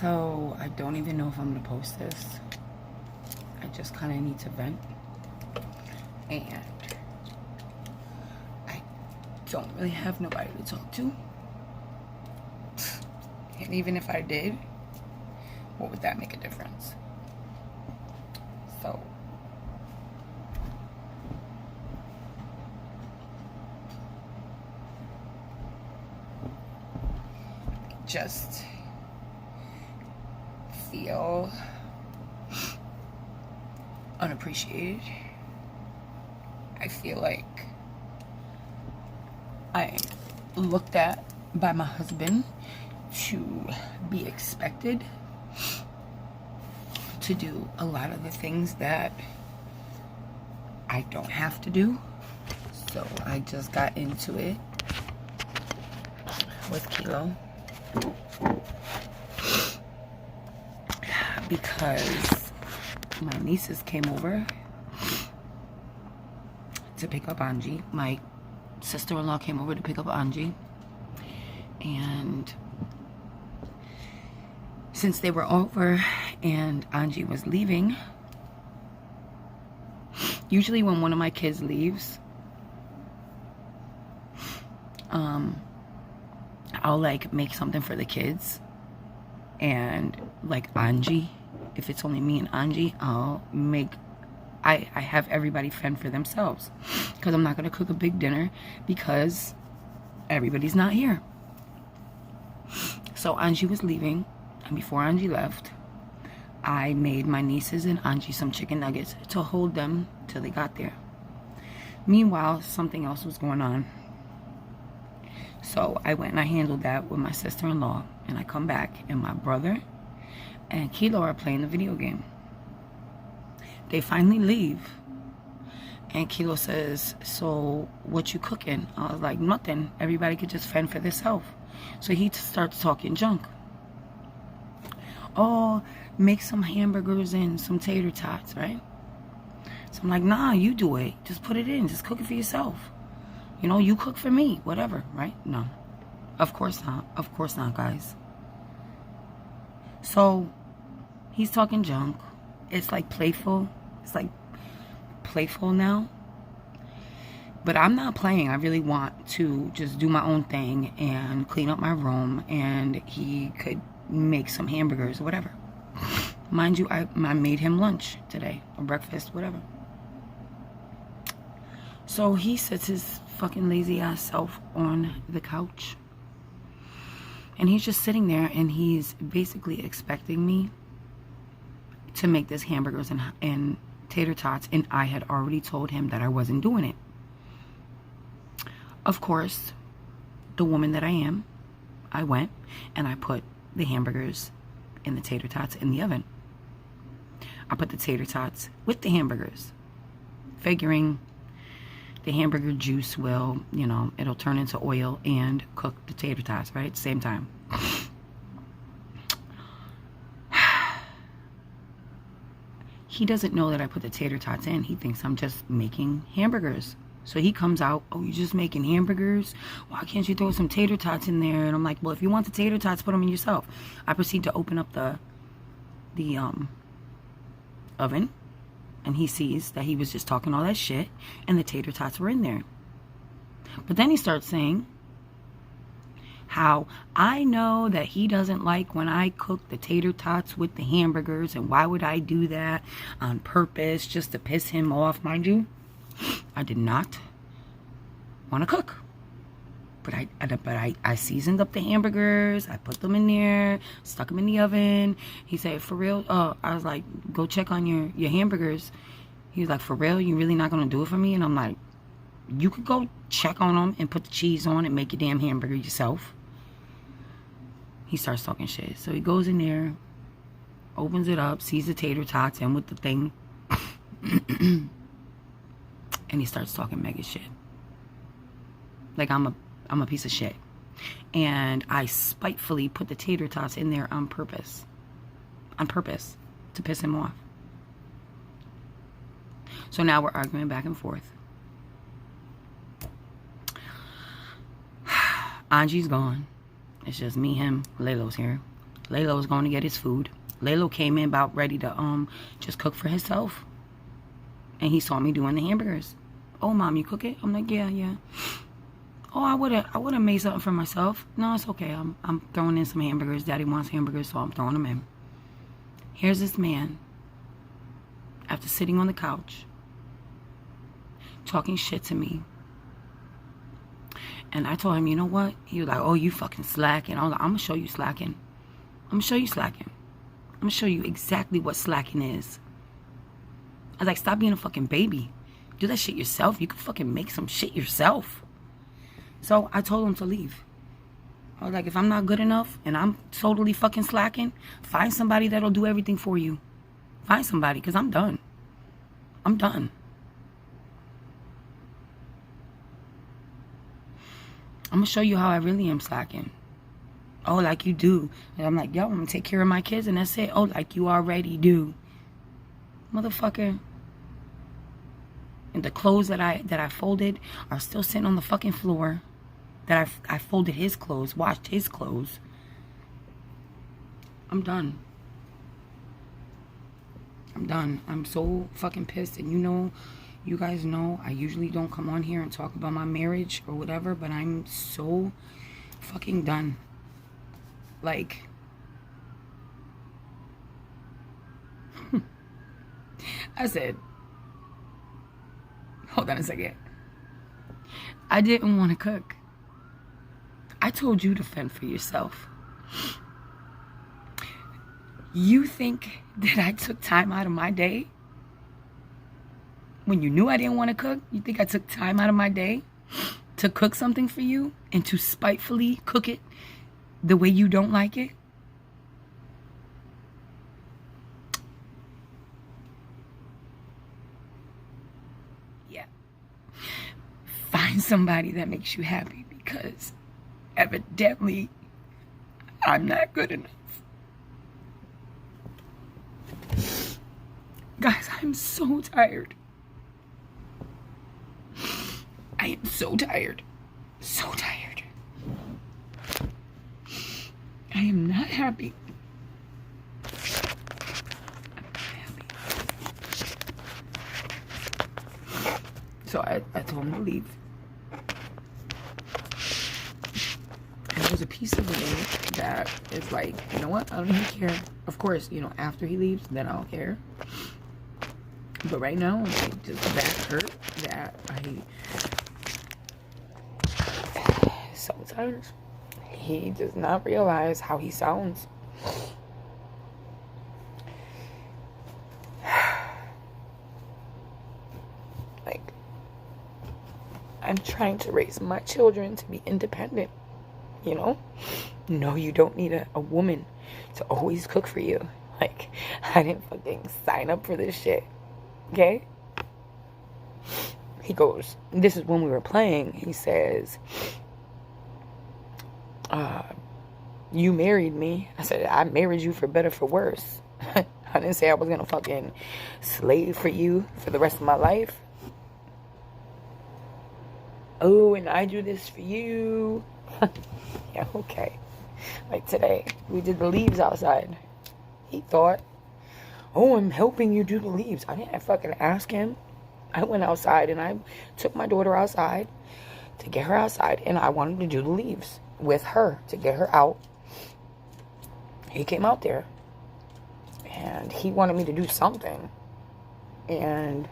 So I don't even know if I'm gonna post this. I just kind of need to vent, and I don't really have nobody to talk to. And even if I did, what would that make a difference? So just feel unappreciated. I feel like I looked at by my husband to be expected to do a lot of the things that I don't have to do. So I just got into it with Kilo because my nieces came over to pick up Angie. My sister-in-law came over to pick up Angie, and since they were over and Angie was leaving, usually when one of my kids leaves, I'll like make something for the kids, and like Angie, if it's only me and Angie, I have everybody fend for themselves, because I'm not going to cook a big dinner because everybody's not here. So Angie was leaving, and before Angie left, I made my nieces and Angie some chicken nuggets to hold them till they got there. Meanwhile, something else was going on. So I went and I handled that with my sister-in-law, and I come back and my brother and Kilo are playing the video game. They finally leave, and Kilo says, "So what you cooking?" I was like, "Nothing. Everybody could just fend for themselves." So he starts talking junk. "Oh, make some hamburgers and some tater tots, right?" So I'm like, "Nah, you do it. Just put it in. Just cook it for yourself. You know, you cook for me, whatever, right?" No, of course not. Of course not, guys. So he's talking junk. It's like playful. It's like playful now. But I'm not playing. I really want to just do my own thing and clean up my room, and he could make some hamburgers or whatever. Mind you, I made him lunch today, or breakfast, whatever. So he sits his fucking lazy ass self on the couch, and he's just sitting there, and he's basically expecting me to make this hamburgers and tater tots, and I had already told him that I wasn't doing it. Of course, the woman that I am, I went and I put the hamburgers and the tater tots in the oven. I put the tater tots with the hamburgers, figuring the hamburger juice will, you know, it'll turn into oil and cook the tater tots, right, at the same time. He doesn't know that I put the tater tots in. He thinks I'm just making hamburgers. So he comes out, "Oh, you're just making hamburgers? Why can't you throw some tater tots in there?" And I'm like, "Well, if you want the tater tots, put them in yourself." I proceed to open up the oven, and he sees that he was just talking all that shit, and the tater tots were in there. But then he starts saying how I know that he doesn't like when I cook the tater tots with the hamburgers, and why would I do that on purpose just to piss him off. Mind you, I did not want to cook, but I seasoned up the hamburgers. I put them in there, stuck them in the oven. He said, "For real?" I was like, "Go check on your hamburgers." He was like, "For real? You really not gonna do it for me?" And I'm like, "You could go check on them and put the cheese on and make your damn hamburger yourself." He starts talking shit. So he goes in there, opens it up, sees the tater tots in with the thing, and he starts talking mega shit. Like I'm a piece of shit. And I spitefully put the tater tots in there on purpose. On purpose. To piss him off. So now we're arguing back and forth. Angie's gone. It's just me, him, Lelo's here. Layla was going to get his food. Layla came in about ready to just cook for himself. And he saw me doing the hamburgers. Oh, Mom, you cook it? I'm like, yeah. Oh, I would have made something for myself. No, it's okay. I'm throwing in some hamburgers. Daddy wants hamburgers, so I'm throwing them in. Here's this man, after sitting on the couch, talking shit to me. And I told him, you know what? He was like, oh, you fucking slacking. I was like, I'm going to show you slacking. I'm going to show you slacking. I'm going to show you exactly what slacking is. I was like, stop being a fucking baby. Do that shit yourself. You can fucking make some shit yourself. So I told him to leave. I was like, if I'm not good enough and I'm totally fucking slacking, find somebody that'll do everything for you. Find somebody, because I'm done. I'm done. I'm going to show you how I really am slacking. Oh, like you do. And I'm like, yo, I'm going to take care of my kids and that's it. Oh, like you already do. Motherfucker. And the clothes that I folded are still sitting on the fucking floor. That I folded his clothes, washed his clothes. I'm done. I'm done. I'm so fucking pissed. And you guys know I usually don't come on here and talk about my marriage or whatever, but I'm so fucking done. Like, I said, hold on a second. I didn't want to cook. I told you to fend for yourself. You think that I took time out of my day? When you knew I didn't want to cook, you think I took time out of my day to cook something for you and to spitefully cook it the way you don't like it? Yeah. Find somebody that makes you happy, because evidently I'm not good enough. Guys, I'm so tired. I am so tired. So tired. I am not happy. I'm not happy. So I told him to leave. And there's a piece of me that is like, you know what? I don't even care. Of course, after he leaves, then I'll care. But right now, like, just that hurt that sometimes he does not realize how he sounds. Like, I'm trying to raise my children to be independent, No, you don't need a woman to always cook for you. Like, I didn't fucking sign up for this shit. Okay? He goes, this is when we were playing, he says, you married me. I said, I married you for better, for worse. I didn't say I was gonna fucking slave for you for the rest of my life. Oh, and I do this for you. Yeah, okay. Like today, we did the leaves outside. He thought, oh, I'm helping you do the leaves. I didn't fucking ask him. I went outside and I took my daughter outside to get her outside, and I wanted to do the leaves with her to get her out. He came out there and he wanted me to do something, and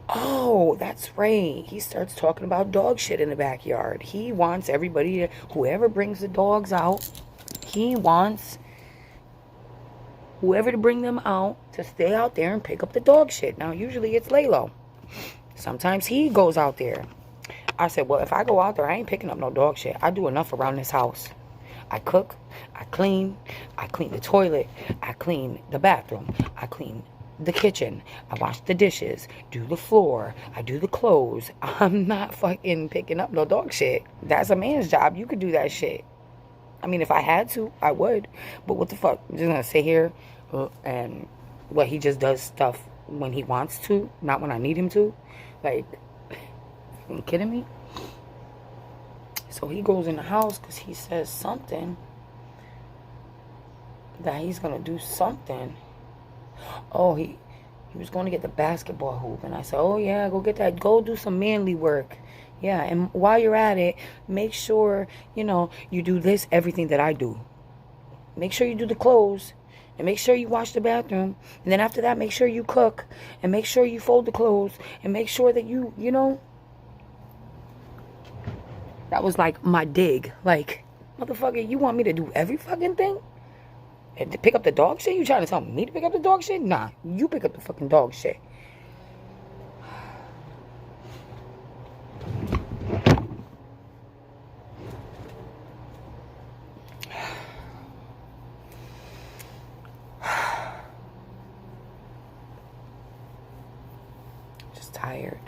oh, that's right, he starts talking about dog shit in the backyard. He wants everybody to, whoever brings the dogs out, he wants whoever to bring them out to stay out there and pick up the dog shit. Now, usually it's Laylo. Sometimes he goes out there. I said, well, if I go out there, I ain't picking up no dog shit. I do enough around this house. I cook, I clean the toilet, I clean the bathroom, I clean the kitchen, I wash the dishes, do the floor, I do the clothes. I'm not fucking picking up no dog shit. That's a man's job. You could do that shit. I mean, if I had to, I would. But what the fuck? I'm just gonna sit here and what, he just does stuff when he wants to, not when I need him to? Like, are you kidding me? So he goes in the house because he says something that he's gonna do something. Oh, he was going to get the basketball hoop, and I said, oh yeah, go get that, go do some manly work. Yeah, and while you're at it, make sure, you know, you do this, everything that I do. Make sure you do the clothes, and make sure you wash the bathroom, and then after that, make sure you cook, and make sure you fold the clothes, and make sure that you know. That was like my dig. Like, motherfucker, you want me to do every fucking thing? And to pick up the dog shit? You trying to tell me to pick up the dog shit? Nah, you pick up the fucking dog shit. Just tired.